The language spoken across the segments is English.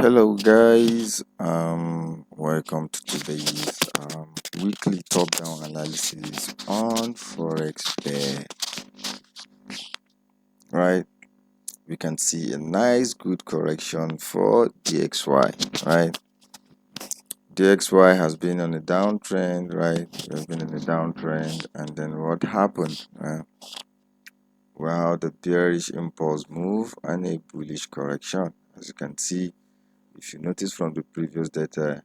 Hello guys, welcome to today's weekly top-down analysis on forex pair. Right, we can see a nice good correction for DXY. Right, DXY has been on a downtrend. Right, we have been in a downtrend, and then what happened? Well, the bearish impulse move and a bullish correction. As you can see, if you notice from the previous data,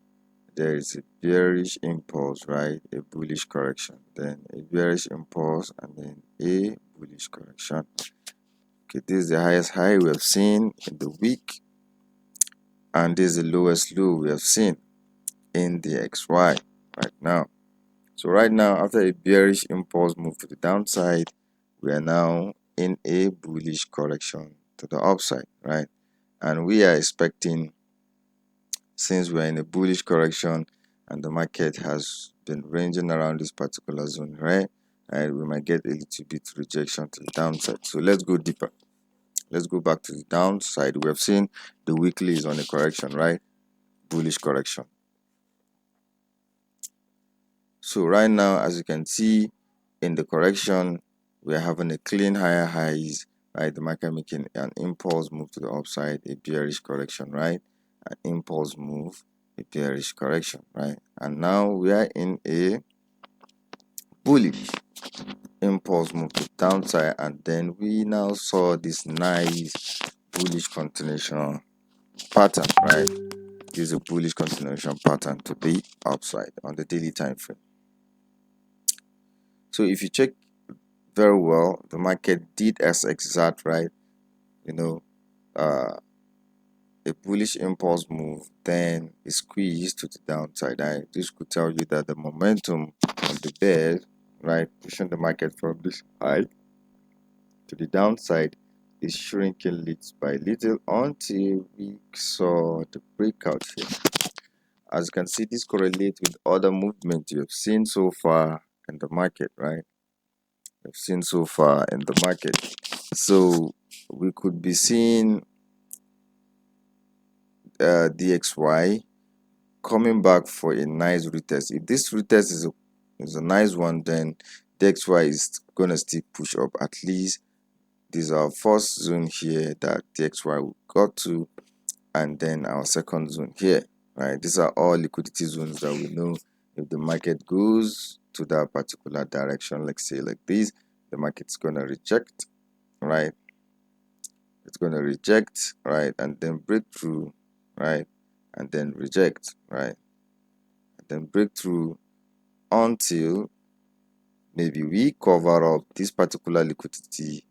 there is a bearish impulse, right? A bullish correction, then a bearish impulse, and then a bullish correction. Okay, this is the highest high we have seen in the week, and this is the lowest low we have seen in the XY right now. So right now, after a bearish impulse move to the downside, we are now in a bullish correction to the upside, right? And we are expecting, since we're in a bullish correction and the market has been ranging around this particular zone, right, we might get a little bit rejection to the downside. So let's go deeper. Let's go back to the downside. We have seen the weekly is on a correction, right? Bullish correction. So right now, as you can see in the correction, we are having a clean higher highs, right? The market making an impulse move to the upside, a bearish correction, right? An impulse move, a bearish correction, right? And now we are in a bullish impulse move to downside, and then we now saw this nice bullish continuation pattern, right? This is a bullish continuation pattern to the upside on the daily time frame. So if you check very well, the market did as exact, right? A bullish impulse move, then a squeeze to the downside. This could tell you that the momentum on the bear, right, pushing the market from this high to the downside, is shrinking little by little until we saw the breakout here. As you can see, this correlates with other movements you have seen so far in the market, right? You've seen so far in the market. So we could be seeing DXY coming back for a nice retest. If this retest is a nice one, then DXY is gonna still push up. At least this is our first zone here that DXY got to, and then our second zone here, right? These are all liquidity zones that we know if the market goes to that particular direction, let's say like this, the market's gonna reject, right? It's gonna reject, right, and then break through, right, and then reject, right, and then break through until maybe we cover up this particular liquidity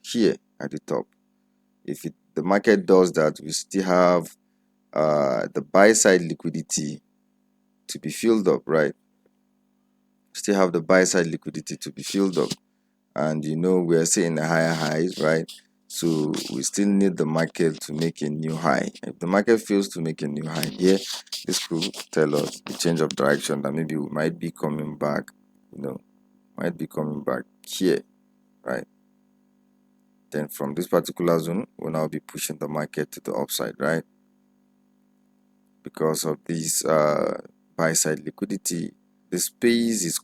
here at the top. If the market does that, we still have the buy side liquidity to be filled up, right? Still have the buy side liquidity to be filled up, and we are seeing a higher highs, right? So we still need the market to make a new high. If the market fails to make a new high here, this could tell us a change of direction, that maybe we might be coming back, might be coming back here, right? Then from this particular zone, we'll now be pushing the market to the upside, right? Because of this buy side liquidity, the space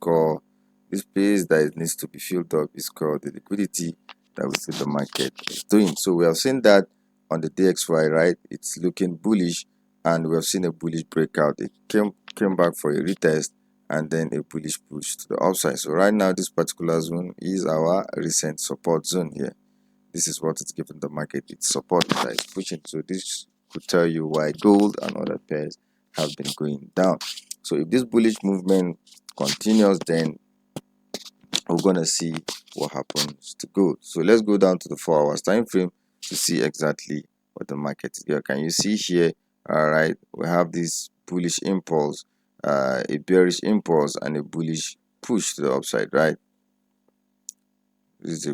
that it needs to be filled up is called the liquidity that we see the market is doing. So we have seen that on the DXY, right? It's looking bullish, and we have seen a bullish breakout. It came back for a retest, and then a bullish push to the upside. So right now, this particular zone is our recent support zone here. This is what it's giving the market its support that is pushing. So this could tell you why gold and other pairs have been going down. So if this bullish movement continues, then we're gonna see what happens to gold. So let's go down to the 4 hours time frame to see exactly what the market is here. Can you see here? All right, we have this bullish impulse, a bearish impulse, and a bullish push to the upside, right? This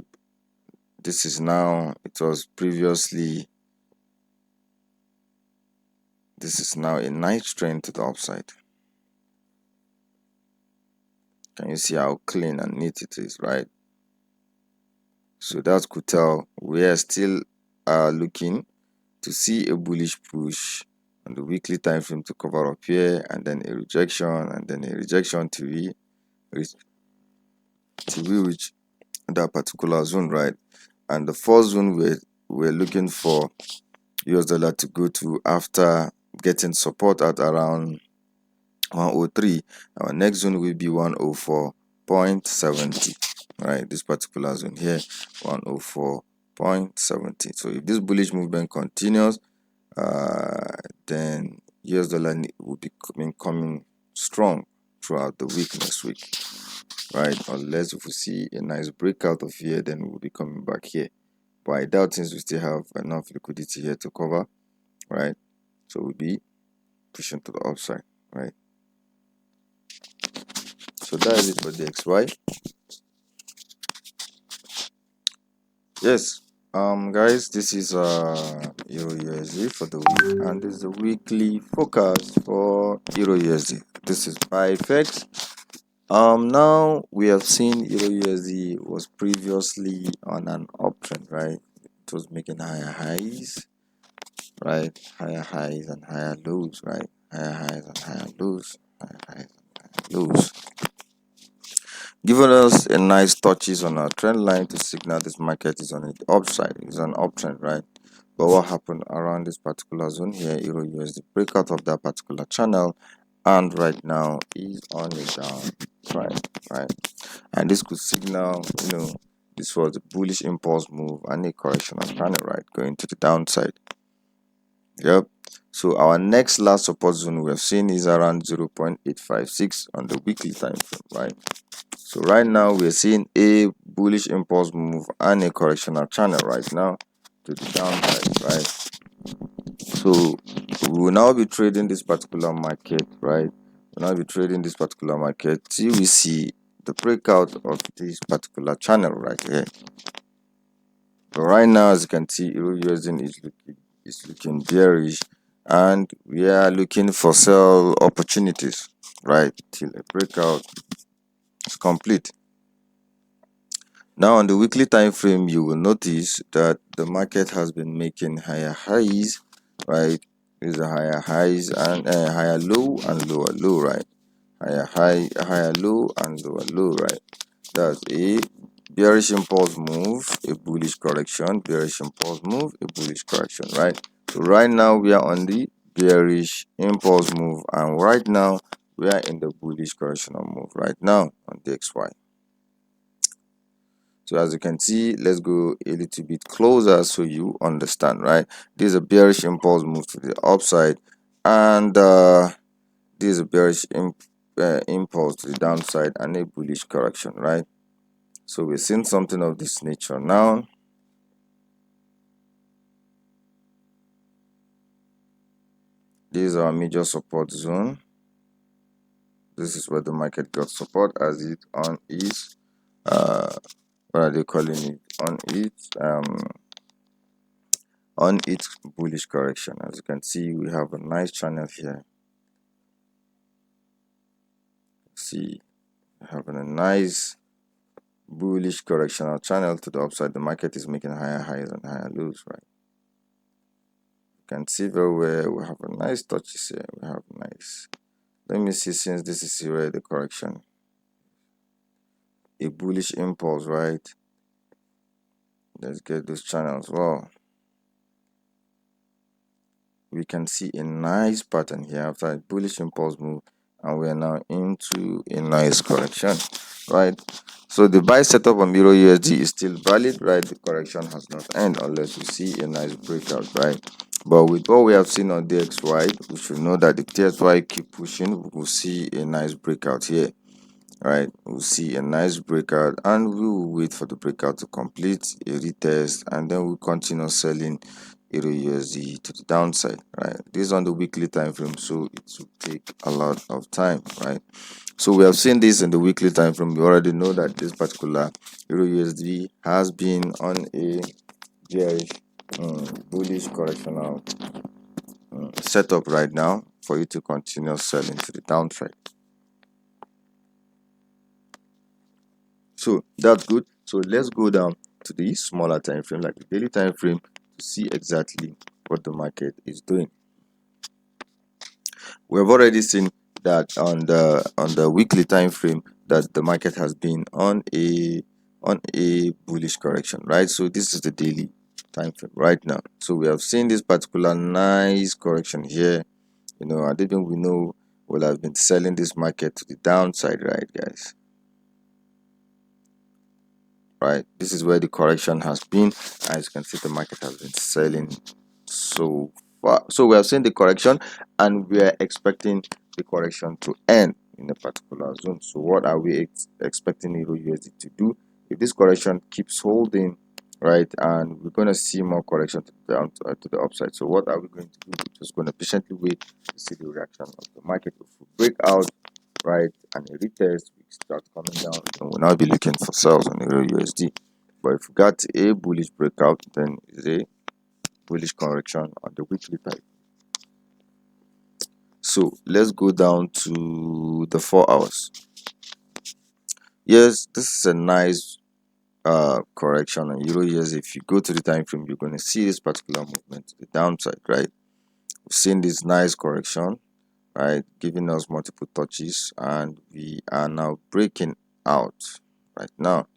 is now, it was previously, this is now a nice trend to the upside. Can you see how clean and neat it is, right? So that could tell we are still looking to see a bullish push on the weekly time frame to cover up here, and then a rejection, and then a rejection till we reach that particular zone, right? And the first zone we're looking for US dollar to go to after getting support at around 103. Our next zone will be 104.70, right? This particular zone here, 104.70. So if this bullish movement continues, then US dollar will be coming strong throughout the week next week, right? Unless if we see a nice breakout of here, then we'll be coming back here. But I doubt, since we still have enough liquidity here to cover, right? So we'll be pushing to the upside, right? So that is it for DXY. Yes, guys, this is EURUSD for the week, and this is the weekly forecast for EURUSD. This is by FX. Now we have seen EURUSD was previously on an uptrend, right? It was making higher highs, right? Higher highs and higher lows, right? Higher highs and higher lows, higher highs and higher lows, giving us a nice touches on our trend line to signal this market is on the upside, is an uptrend, right? But what happened around this particular zone here, EURUSD breakout of that particular channel, and right now is on a down trend, right? And this could signal, this was a bullish impulse move and a correction on channel, right, going to the downside. Yep. So our next last support zone we have seen is around 0.856 on the weekly time frame, right? So right now we're seeing a bullish impulse move and a correctional channel right now to the downside, right? So we will now be trading this particular market, right? We'll now be trading this particular market till we see the breakout of this particular channel right here. But right now, as you can see, EURUSD is looking bearish, and we are looking for sell opportunities, right, till a breakout is complete. Now on the weekly time frame, you will notice that the market has been making higher highs, right? These are higher highs and higher low and lower low, right? Higher high, higher low and lower low, right? That's a bearish impulse move, a bullish correction, bearish impulse move, a bullish correction, right? So right now we are on the bearish impulse move, and right now we are in the bullish correctional move right now on DXY. So as you can see, let's go a little bit closer so you understand, right? This is a bearish impulse move to the upside, and this is a bearish impulse to the downside and a bullish correction, right? So we're seeing something of this nature now. This is our major support zone. This is where the market got support as it on its what are they calling it, on its bullish correction. As you can see, we have a nice channel here. See, having a nice bullish correctional channel to the upside. The market is making higher highs and higher lows, right? You can see very well we have a nice touches here. We have nice, let me see, since this is where the correction, a bullish impulse, right? Let's get this channel as well. We can see a nice pattern here after a bullish impulse move, and we are now into a nice correction, right? So the buy setup on EURUSD is still valid, right? The correction has not ended unless we see a nice breakout, right? But with what we have seen on DXY, we should know that the DXY keep pushing, we will see a nice breakout here, right? We'll see a nice breakout, and we will wait for the breakout to complete a retest, and then we'll continue selling EURUSD to the downside, right? This is on the weekly time frame, so it will take a lot of time, right? So we have seen this in the weekly time frame. We already know that this particular EURUSD has been on a bearish bullish correctional setup right now for you to continue selling to the downside. So that's good. So let's go down to the smaller time frame, like the daily time frame, to see exactly what the market is doing. We have already seen that on the weekly time frame that the market has been on a bullish correction, right? So this is the daily time frame right now. So we have seen this particular nice correction here. I didn't we know we'll have been selling this market to the downside, right, guys? Right, this is where the correction has been. As you can see, the market has been selling so far. So we have seen the correction and we are expecting the correction to end in a particular zone. So what are we expecting EURUSD to do? If this correction keeps holding, right, and we're going to see more correction to the upside. So what are we going to do? We're just going to patiently wait to see the reaction of the market. If we break out, right, and a retest, we start coming down, and we'll now be looking for sales on EURUSD. But if we got a bullish breakout, then it's a bullish correction on the weekly time. So let's go down to the 4 hours. Yes, this is a nice correction on EURUSD. If you go to the time frame, you're going to see this particular movement to the downside, right? We've seen this nice correction, right, giving us multiple touches, and we are now breaking out right now.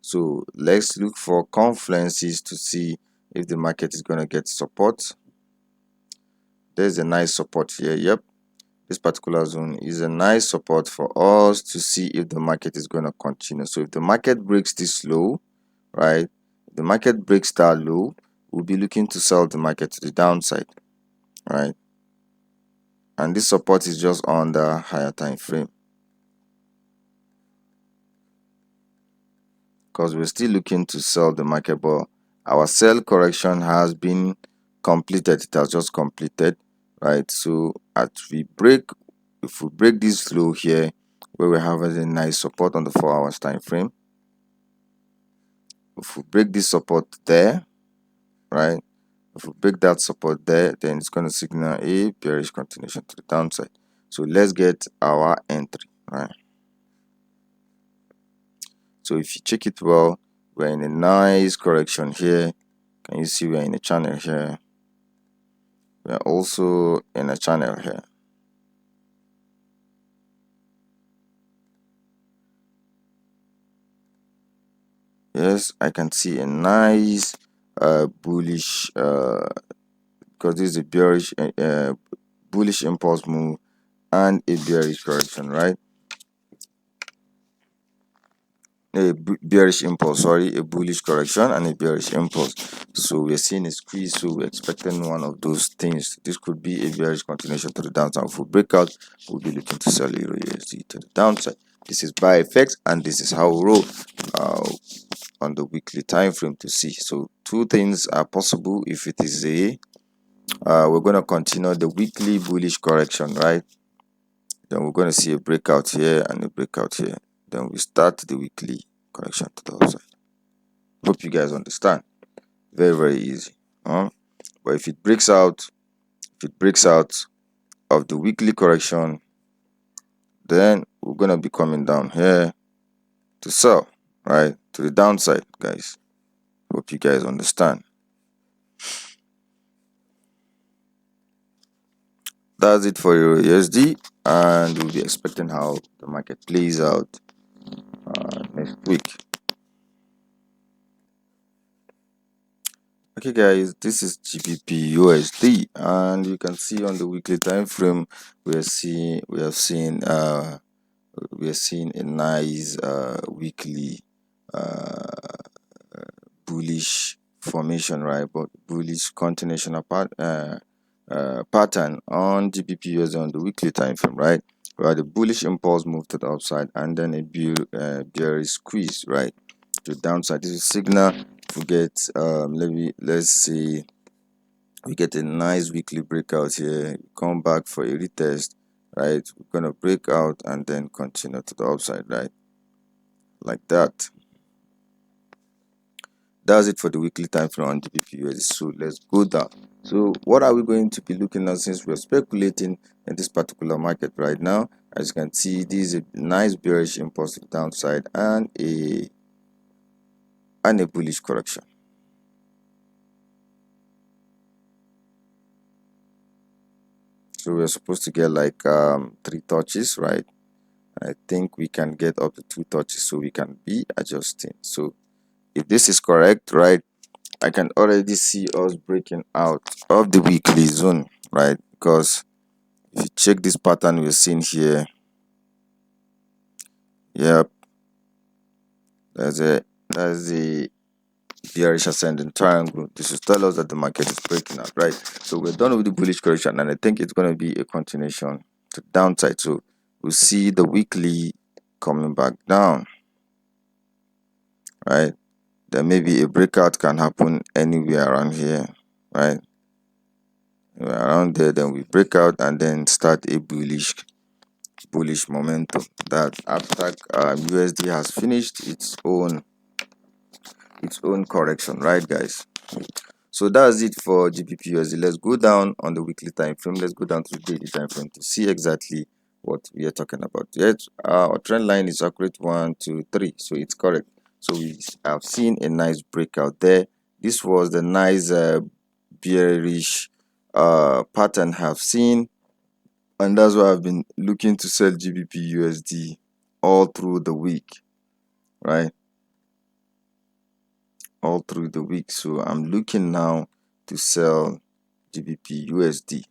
So let's look for confluences to see if the market is going to get support. There's a nice support here. Yep, this particular zone is a nice support for us to see if the market is going to continue. So if the market breaks this low, right, if the market breaks that low, we'll be looking to sell the market to the downside, right? And this support is just on the higher time frame, because we're still looking to sell the market, but our sell correction has been completed. It has just completed, right? So if we break this low here, where we have a nice support on the 4 hours time frame, if we break this support there, right, if we break that support there, then it's going to signal a bearish continuation to the downside. So let's get our entry, right? So if you check it well, we're in a nice correction here. Can you see we're in a channel here? We're also in a channel here. Yes, I can see a nice bullish because this is a bearish bullish impulse move and a bearish correction, right? A bearish impulse, sorry, a bullish correction and a bearish impulse. So we're seeing a squeeze, so we're expecting one of those things. This could be a bearish continuation to the downside. If we break out, we'll be looking to sell EURUSD to the downside. This is by effect, and this is how we roll on the weekly time frame to see. So two things are possible. If it is a we're going to continue the weekly bullish correction, right? Then we're going to see a breakout here and a breakout here. Then we start the weekly correction to the upside. Hope you guys understand. Very, very easy. But if it breaks out of the weekly correction, then we're going to be coming down here to sell, right, to the downside, guys. Hope you guys understand. That's it for your USD, and we'll be expecting how the market plays out next week. Okay guys, this is GBPUSD, and you can see on the weekly time frame we have seen a nice weekly bullish formation, right? But bullish continuation pattern on GBPUSD on the weekly time frame, right? Where the bullish impulse move to the upside and then a bearish squeeze, right, to the downside. This is signal. If we get let's say we get a nice weekly breakout here, come back for a retest, right? We're gonna break out and then continue to the upside, right, like that. That's it for the weekly time frame on GBPUSD. So let's go down. So what are we going to be looking at, since we're speculating in this particular market right now? As you can see, this is a nice bearish impulse to the downside and a bullish correction. So we're supposed to get like 3 touches, right? I think we can get up to 2 touches, so we can be adjusting. So if this is correct, right, I can already see us breaking out of the weekly zone, right? Because if you check this pattern we're seeing here, yep, that's the bearish ascending triangle. This will tell us that the market is breaking out, right? So we're done with the bullish correction, and I think it's going to be a continuation to the downside. So we'll see the weekly coming back down, right? Then maybe a breakout can happen anywhere around here, right? Around there, then we break out and then start a bullish momentum. That after USD has finished its own correction, right, guys? So that's it for GBPUSD. Let's go down on the weekly time frame. Let's go down to the daily time frame to see exactly what we are talking about. Yet our trend line is accurate 1, 2, 3, so it's correct. So we have seen a nice breakout there. This was the nice bearish pattern have seen, and that's why I've been looking to sell GBPUSD all through the week, right? All through the week. So I'm looking now to sell GBPUSD.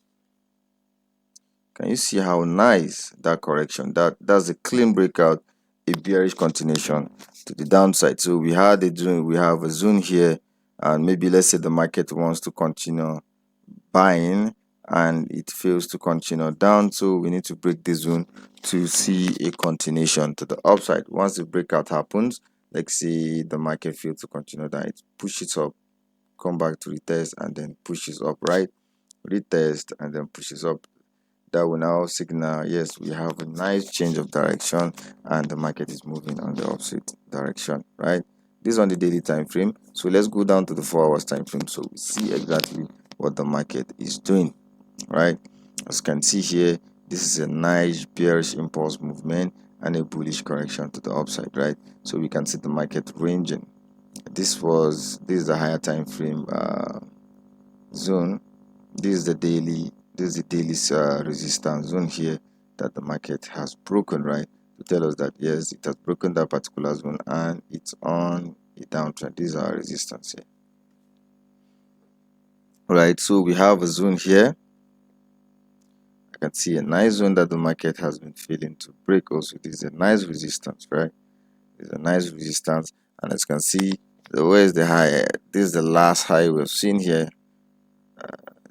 Can you see how nice that correction? That's a clean breakout, a bearish continuation to the downside. So we have a zone here, and maybe let's say the market wants to continue buying and it fails to continue down, so we need to break the zone to see a continuation to the upside. Once the breakout happens, like say the market fails to continue down, it pushes up, come back to retest, and then pushes up, right? Retest and then pushes up. That will now signal, yes, we have a nice change of direction and the market is moving on the opposite direction, right? This is on the daily time frame. So let's go down to the 4 hours time frame so we see exactly what the market is doing, right? As you can see here, this is a nice bearish impulse movement and a bullish correction to the upside, right? So we can see the market ranging. This is the higher time frame zone. This is the daily resistance zone here that the market has broken, right? To tell us that yes, it has broken that particular zone and it's on a downtrend. These are resistance here, right? So we have a zone here. I can see a nice zone that the market has been failing to break. Also, this is a nice resistance, right? It's a nice resistance, and as you can see, where is the high? This is the last high we've seen here.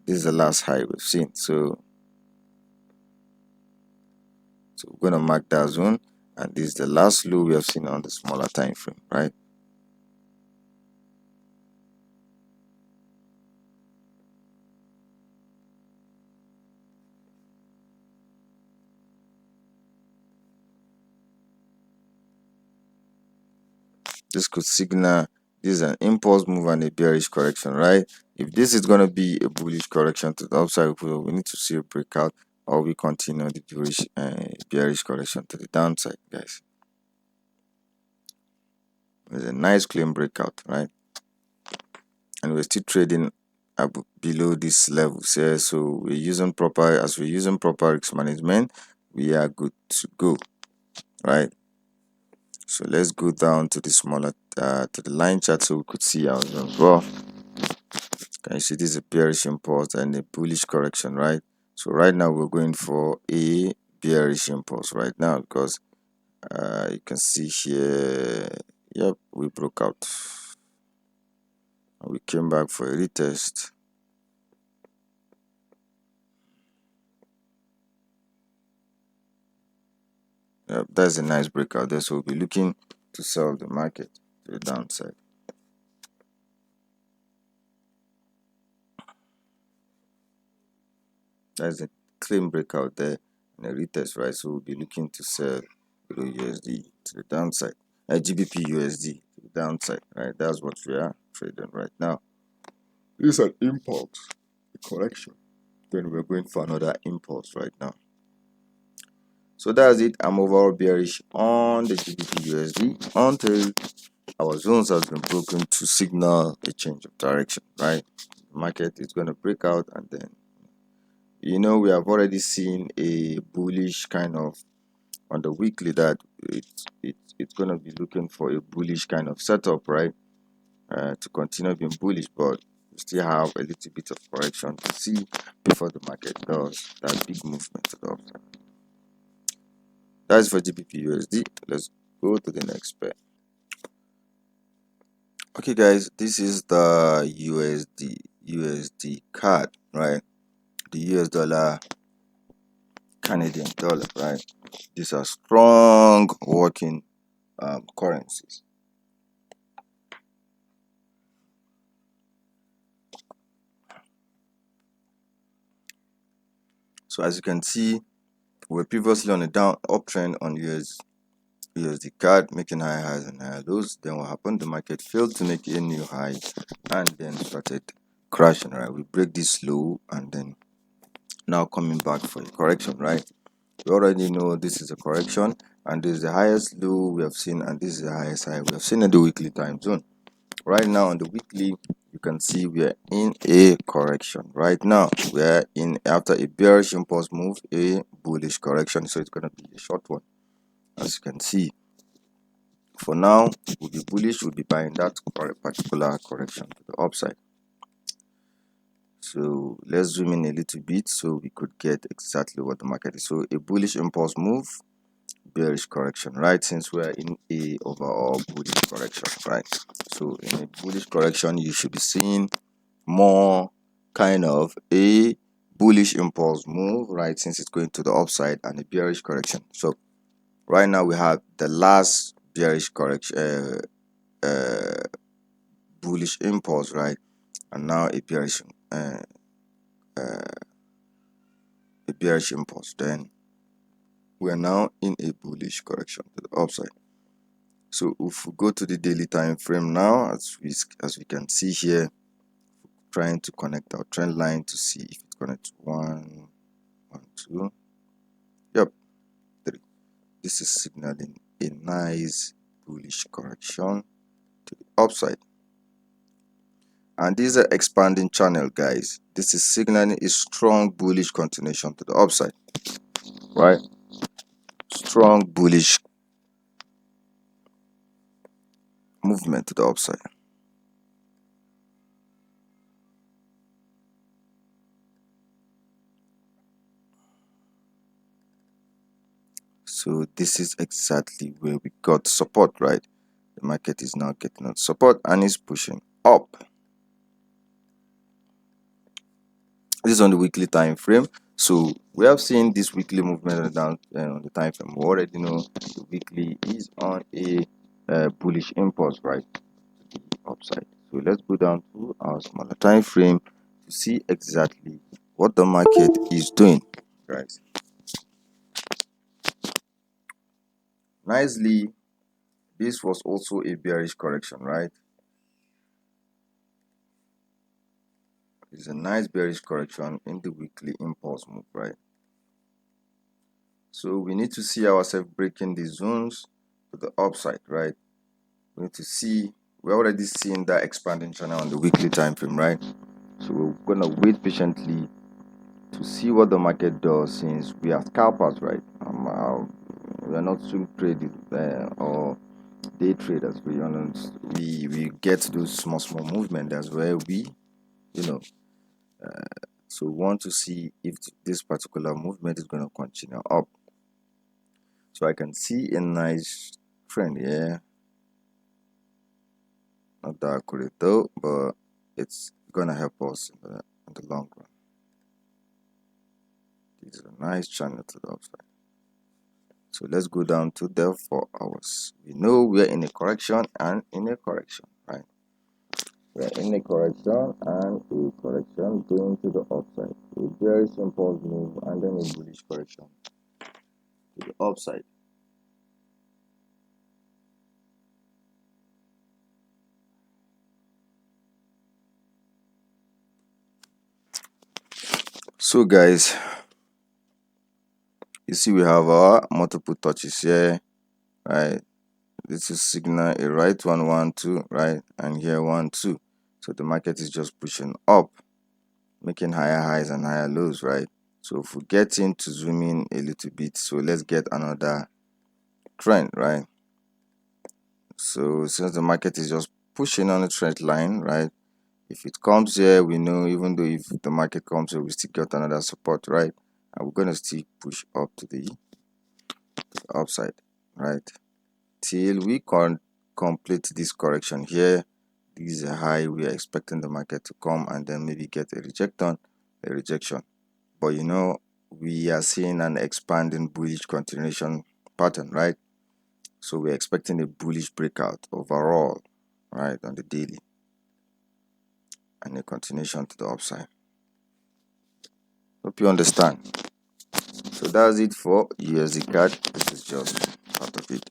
This is the last high we've seen. So we're gonna mark that zone, and this is the last low we have seen on the smaller time frame, right? This could signal this is an impulse move and a bearish correction, right? If this is going to be a bullish correction to the upside, we need to see a breakout, or we continue the bearish correction to the downside, guys. There's a nice clean breakout, right? And we're still trading below this level here, so we're using proper risk management, we are good to go, right? So let's go down to the smaller to the line chart so we could see our zone as well. Can you see this is a bearish impulse and a bullish correction, right? So right now we're going for a bearish impulse right now, because you can see here, yep, we broke out. We came back for a retest. Yep, that's a nice breakout there. So we'll be looking to sell the market to the downside. That's a clean breakout there and a retest, right? So we'll be looking to sell USD to the downside, GBPUSD to the downside, right? That's what we are trading right now. This is an impulse, a correction. Then we're going for another impulse right now. So that's it. I'm overall bearish on the GBPUSD until our zones has been broken to signal a change of direction, right? The market is going to break out and then You know, we have already seen a bullish kind of on the weekly that it's going to be looking for a bullish kind of setup, right? To continue being bullish, but we still have a little bit of correction to see before the market does that big movement to the upside. That's for GBPUSD. Let's go to the next pair. Okay, guys, this is the USD card, right? The US dollar, Canadian dollar, right? These are strong working currencies. So as you can see, we're previously on a uptrend on USD card, making high highs and high lows. Then what happened? The market failed to make a new high and then started crashing, right? We break this low and then now coming back for a correction, right? We already know this is a correction, and this is the highest low we have seen, and this is the highest high we have seen in the weekly time zone. Right now on the weekly, you can see we are in a correction. Right now we are in, after a bearish impulse move, a bullish correction. So it's going to be a short one. As you can see, for now we'll be bullish, we'll be buying that particular correction to the upside. So let's zoom in a little bit so we could get exactly what the market is. So a bullish impulse move, bearish correction, right? Since we're in a overall bullish correction, right? So in a bullish correction, you should be seeing more kind of a bullish impulse move, right? Since it's going to the upside, and a bearish correction. So right now we have the last bearish correction, bullish impulse, right? And now a bearish impulse. Then we are now in a bullish correction to the upside. So if we go to the daily time frame now, as we can see here, trying to connect our trend line to see if it's connected to 1, 1, 2. Yep, 3. This is signaling a nice bullish correction to the upside. And this is an expanding channel, guys. This is signaling a strong bullish continuation to the upside, right? Strong bullish movement to the upside. So this is exactly where we got support, right? The market is now getting on support and is pushing up. This is on the weekly time frame. So we have seen this weekly movement down on the time frame. We already know the weekly is on a bullish impulse, right, to the upside. So let's go down to our smaller time frame to see exactly what the market is doing, guys. Nicely, this was also a bearish correction, right? It's a nice bearish correction in the weekly impulse move, right? So we need to see ourselves breaking the zones to the upside, right? We need to see, we're already seeing that expanding channel on the weekly time frame, right? So we're gonna wait patiently to see what the market does, since we are scalpers, right? We are not swing traders or day traders. We get those small movement. That's where we, you know, so we want to see if this particular movement is going to continue up. So I can see a nice trend here. Not that accurate though, but it's gonna help us in the long run. This is a nice channel to the upside. So let's go down to the 4 hours. We know we are in a correction and in a correction, right? We are in a correction and a correction going to the upside. A very simple move and then a bullish correction to the upside. So guys, you see we have our multiple touches here, right? This is signal a right 1 1 2, right, and here 1 2. So the market is just pushing up, making higher highs and higher lows, right? So if we get into zoom in a little bit, so let's get another trend, right? So since the market is just pushing on a trend line, right? If it comes here, we know even though if the market comes here, we still got another support, right? And we're gonna still push up to the upside, right? Till we complete this correction here. This is a high. We are expecting the market to come and then maybe get a rejection. But you know, we are seeing an expanding bullish continuation pattern, right? So we're expecting a bullish breakout overall, right, on the daily, and a continuation to the upside. Hope you understand. So that's it for USD card. This is just part of it.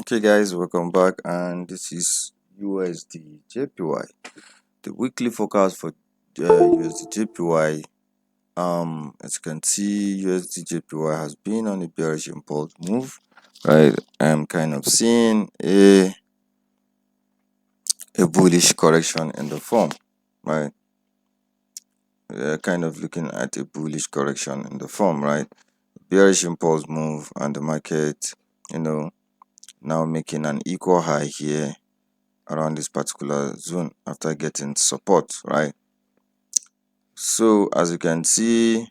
Okay guys, welcome back, and this is USD JPY, the weekly forecast for USD JPY. As you can see, USD JPY has been on a bearish impulse move, right? I'm kind of seeing a bullish correction in the form, right? We're kind of looking at a bullish correction in the form, right? Bearish impulse move, and the market, you know, now making an equal high here around this particular zone after getting support, right? So as you can see,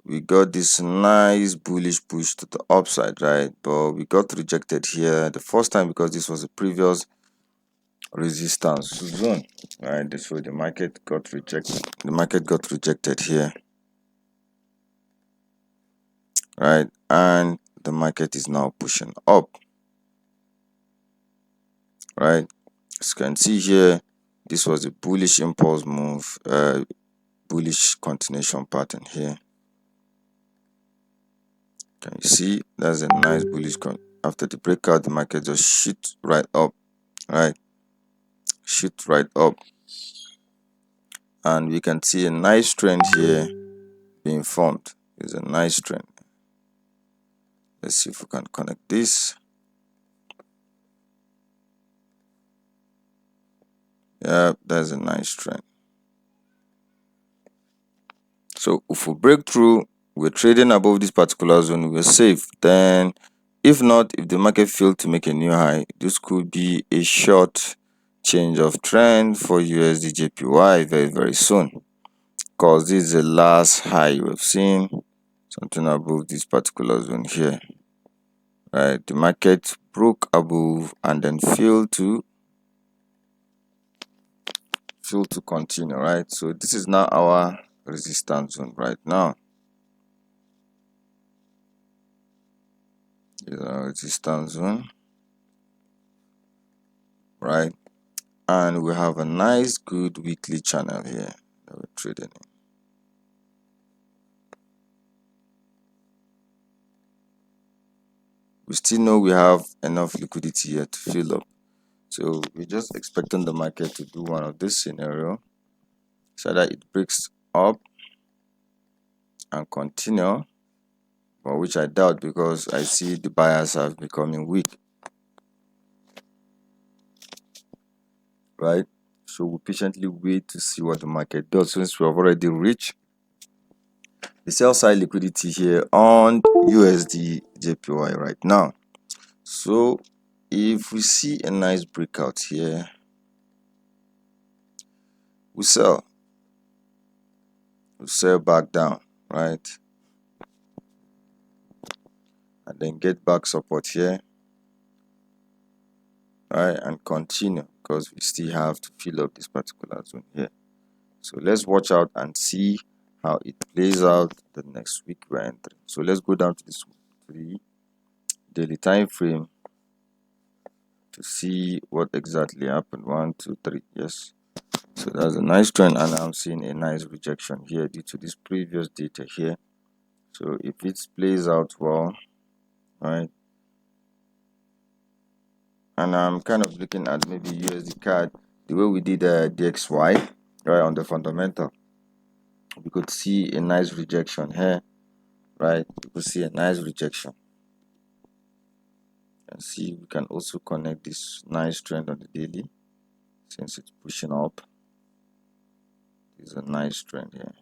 we got this nice bullish push to the upside, right? But we got rejected here the first time because this was a previous resistance zone, right? So the market got rejected here, right? And the market is now pushing up, right? As you can see here, this was a bullish impulse move, bullish continuation pattern here. Can you see? That's a nice bullish after the breakout, the market just shoot right up, right? Shoot right up, and we can see a nice trend here being formed. It's a nice trend. Let's see if we can connect this. Yeah, that's a nice trend. So if we break through, we're trading above this particular zone, we're safe. Then if not, if the market failed to make a new high, this could be a short change of trend for USD JPY very, very soon, because this is the last high we've seen, something above this particular zone here, right? The market broke above and then failed to continue, right? So this is now our resistance zone right now. This is our resistance zone, right? And we have a nice good weekly channel here that we're trading in. We still know we have enough liquidity here to fill up, so we're just expecting the market to do one of this scenario, so that it breaks up and continue, but which I doubt, because I see the buyers have becoming weak, right? So we patiently wait to see what the market does, since we have already reached the sell side liquidity here on USD JPY right now. So if we see a nice breakout here, we sell back down, right? And then get back support here, right? And continue, because we still have to fill up this particular zone here. So let's watch out and see how it plays out the next week we're entering. So let's go down to this the daily time frame to see what exactly happened. 1 2 3, yes. So that's a nice trend, and I'm seeing a nice rejection here due to this previous data here. So if it plays out well, right, and I'm kind of looking at maybe USD card the way we did DXY, right, on the fundamental, we could see a nice rejection here, right? We could see a nice rejection. And see, we can also connect this nice trend on the daily, since it's pushing up. This is a nice trend here.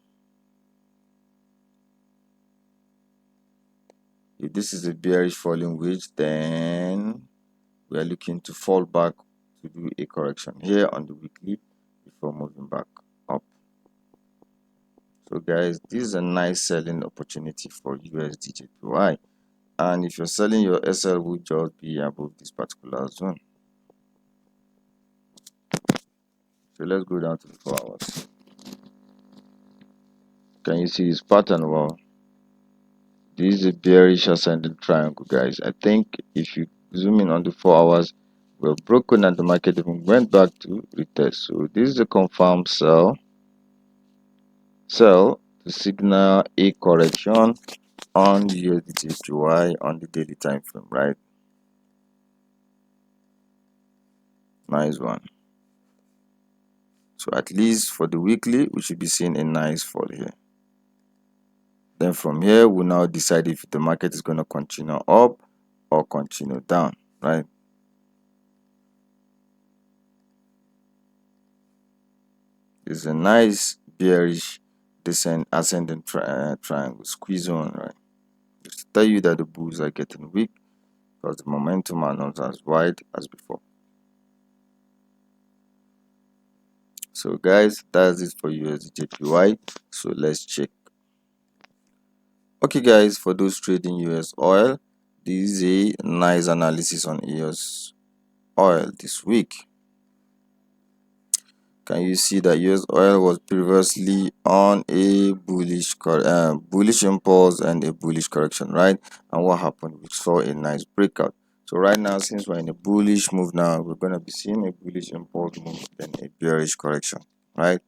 If this is a bearish falling wedge, then we are looking to fall back to do a correction here on the weekly before moving back up. So guys, this is a nice selling opportunity for USD JPY, and if you're selling, your SL will just be above this particular zone. So let's go down to the 4 hours. Can you see this pattern? Well, this is a bearish ascending triangle, guys. I think if you zoom in on the 4 hours, we're broken and the market even went back to retest. So this is a confirmed sell to signal a correction on USD JPY on the daily time frame, right? Nice one. So at least for the weekly, we should be seeing a nice fall here. Then from here, we'll now decide if the market is going to continue up or continue down, right? It's a nice bearish ascending triangle squeeze on, right? Just to tell you that the bulls are getting weak because the momentum are not as wide as before. So guys, that's it for USD JPY. So let's check. Okay guys, for those trading US oil, this is a nice analysis on US oil this week. Can you see that US oil was previously on a bullish impulse and a bullish correction, right? And what happened? We saw a nice breakout. So right now, since we're in a bullish move now, we're going to be seeing a bullish impulse move then a bearish correction, right?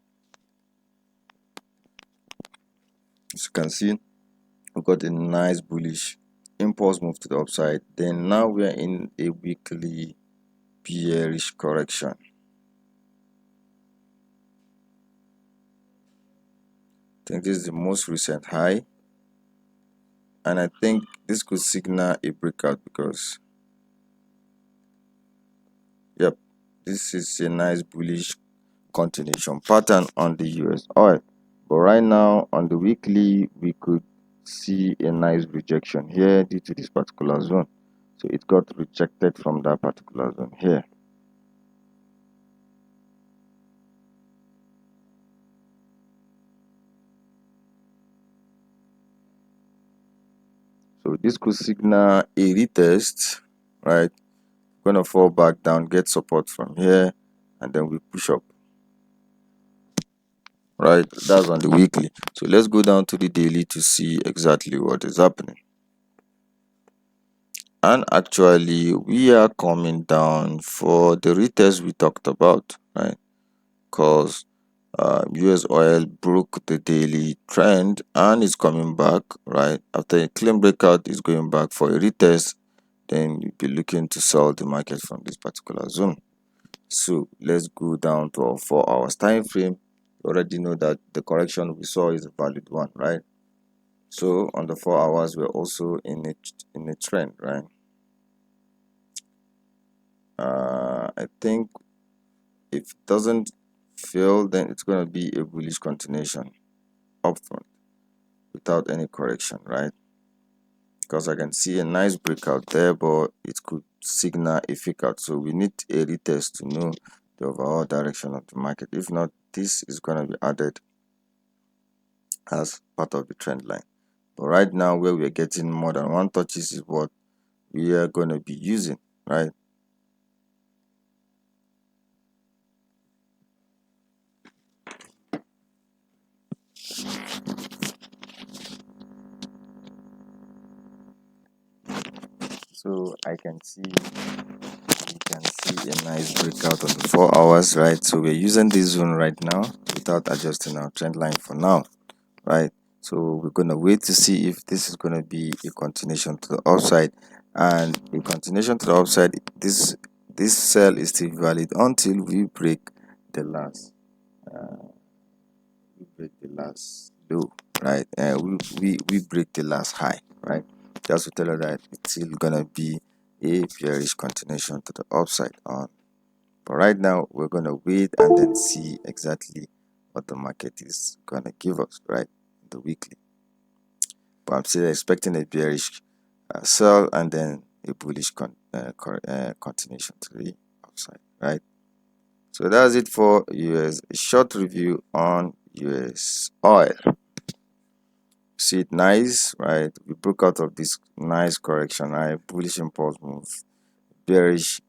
As you can see, we got a nice bullish impulse move to the upside. Then now we are in a weekly bearish correction. I think this is the most recent high, and I think this could signal a breakout because yep, this is a nice bullish continuation pattern on the US oil. But right now on the weekly, we could see a nice rejection here due to this particular zone. So it got rejected from that particular zone here. So this could signal a retest, right? Gonna fall back down, get support from here, and then we push up, right? That's on the weekly. So let's go down to the daily to see exactly what is happening. And actually we are coming down for the retest we talked about, right? Because US oil broke the daily trend and it's coming back, right? After a clean breakout, it's going back for a retest. Then you'll be looking to sell the market from this particular zone. So let's go down to our 4 hours time frame. You already know that the correction we saw is a valid one, right? So on the 4 hours, we're also in a trend, right? I think if it doesn't fail, then it's going to be a bullish continuation up front without any correction, right? Because I can see a nice breakout there, but it could signal a fake out. So we need a retest to know the overall direction of the market. If not, this is going to be added as part of the trend line. But right now, where we're getting more than one touches is what we are going to be using, right? So I can see we can see a nice breakout on the 4 hours, right? So we're using this zone right now without adjusting our trend line for now, right? So we're going to wait to see if this is going to be a continuation to the upside, and a continuation to the upside, this sell is still valid until we break the last low, right? We break the last high, right? Just to tell you that it's still gonna be a bearish continuation to the upside on. But right now we're gonna wait and then see exactly what the market is gonna give us, right? The weekly. But I'm still expecting a bearish sell and then a bullish continuation to the upside, right? So that's it for US. A short review on US oil. See it nice, right? We broke out of this nice correction, right? Bullish impulse move, bearish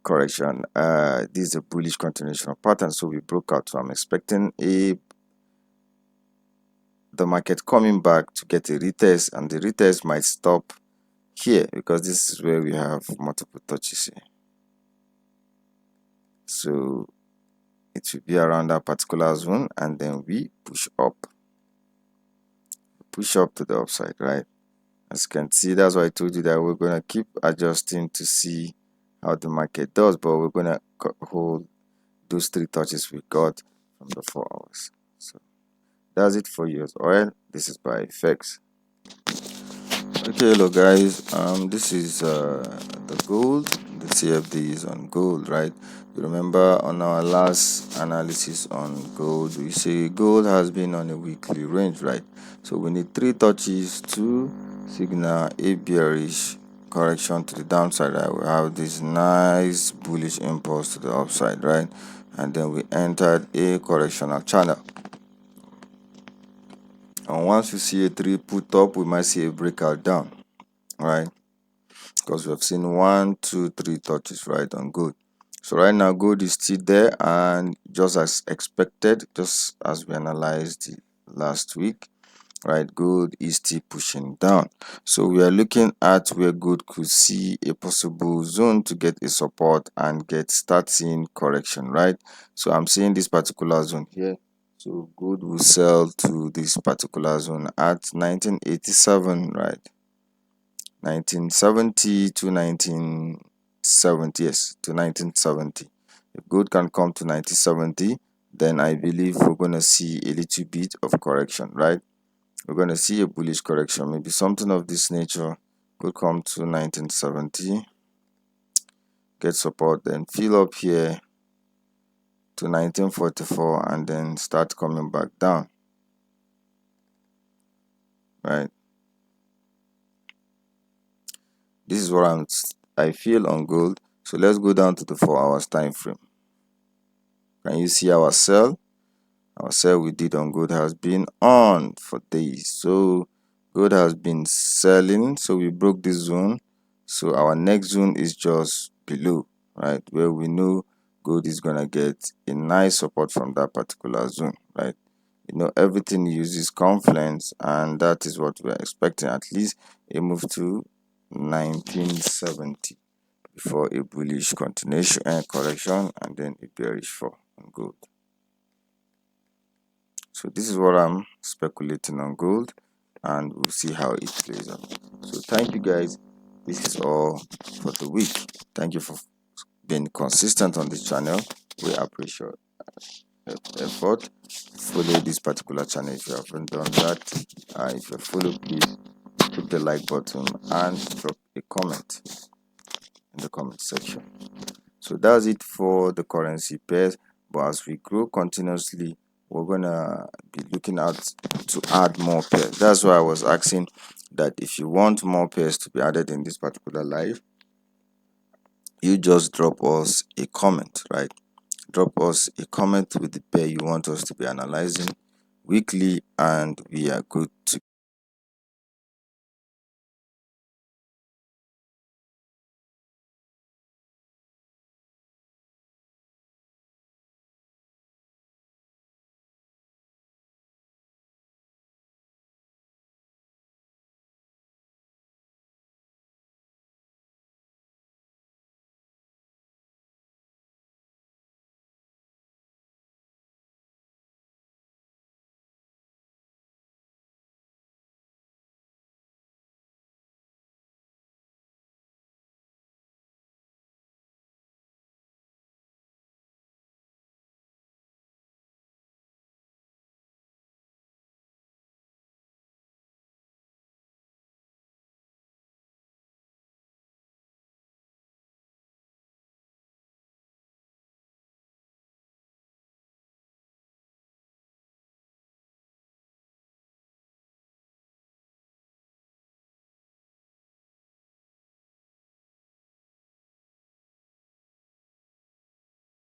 correction. This is a bullish continuation of pattern, so we broke out. So I'm expecting the market coming back to get a retest, and the retest might stop here because this is where we have multiple touches here. So it will be around that particular zone, and then we push up to the upside, right? As you can see, that's why I told you that we're going to keep adjusting to see how the market does, but we're going to hold those 3 touches we got from the 4 hours. So that's it for US oil. This is by FX. Okay, hello guys, this is the gold. The CFD is on gold, right? You remember on our last analysis on gold, we say gold has been on a weekly range, right? So we need 3 touches to signal a bearish correction to the downside, right? We have this nice bullish impulse to the upside, right? And then we entered a correctional channel. And once we see a 3 put up, we might see a breakout down, right? Because we have seen 1, 2, 3 touches, right, on gold. So right now gold is still there, and just as expected, just as we analyzed last week, right, gold is still pushing down. So we are looking at where gold could see a possible zone to get a support and start seeing correction, right? So I'm seeing this particular zone here. So gold will sell to this particular zone at 1987, right? 1970 to 1970, yes, to 1970. If gold can come to 1970, then I believe we're going to see a little bit of correction, right? We're going to see a bullish correction, maybe something of this nature. Could come to 1970, get support, then fill up here to 1944, and then start coming back down, right? This is what I feel on gold. So let's go down to the 4 hours time frame. Can you see our sell? Our sell we did on gold has been on for days. So gold has been selling, so we broke this zone. So our next zone is just below, right, where we know gold is gonna get a nice support from that particular zone, right? You know, everything uses confluence, and that is what we're expecting, at least a move to 1970 before a bullish continuation and correction, and then a bearish fall on gold. So this is what I'm speculating on gold, and we'll see how it plays out. So thank you guys. This is all for the week. Thank you for being consistent on this channel. We appreciate your effort. Follow this particular channel if you haven't done that. If you follow, please click the like button and drop a comment in the comment section. So that's it for the currency pairs, but as we grow continuously, we're gonna be looking at to add more pairs. That's why I was asking that if you want more pairs to be added in this particular live, you just drop us a comment, right? Drop us a comment with the pair you want us to be analyzing weekly, and we are good to